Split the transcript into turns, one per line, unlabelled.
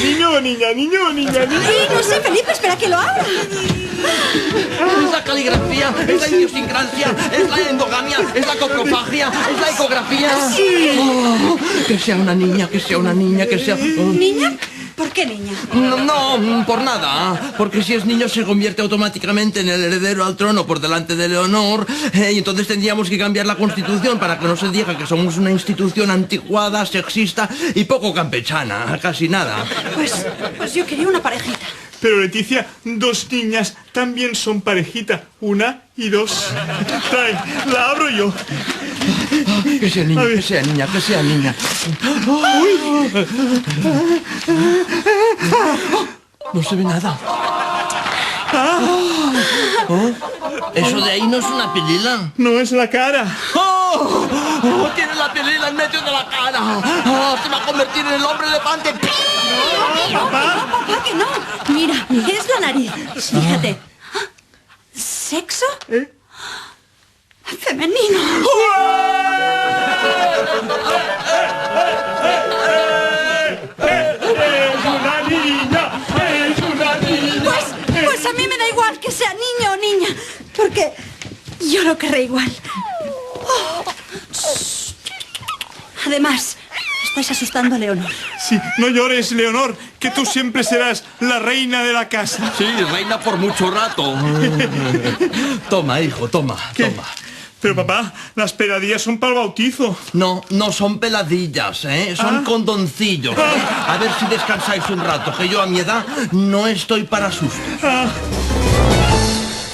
¿Niño o niña? ¿Niño o niña?
Ay, no sé, Felipe, espera que lo abra.
Es la caligrafía, es la idiosincrasia, es la endogamia, es la coprofagia, es la ecografía.
Sí.
Oh, que sea una niña, que sea una niña, que sea...
¿Niña? ¿Por qué niña?
No, por nada. Porque si es niño se convierte automáticamente en el heredero al trono por delante de Leonor. Y entonces tendríamos que cambiar la Constitución para que no se diga que somos una institución anticuada, sexista y poco campechana. Casi nada.
Pues yo quería una parejita.
Pero Leticia, 2 niñas también son parejita. 1 y 2. Trae, la abro yo.
Que sea niña, que sea niña, que sea niña. No se ve nada. ¿Eso de ahí no es una pilila?
No es la cara.
Tiene la pilila en medio de la cara. Se va a convertir en el hombre elefante.
¿Papá?
Papá, que no. Mira, es la nariz. Fíjate. ¿Sexo? Femenino.
¡Es una niña! ¡Es una niña!
Pues a mí me da igual que sea niño o niña, porque yo lo querré igual. Oh. Además, estáis asustando a Leonor.
Sí, no llores, Leonor, que tú siempre serás la reina de la casa.
Sí, reina por mucho rato. Toma, hijo, toma,
¿Qué?
toma.
Pero papá, las peladillas son para el bautizo.
No, no son peladillas, ¿eh? Son condoncillos. A ver si descansáis un rato, que yo a mi edad no estoy para sustos.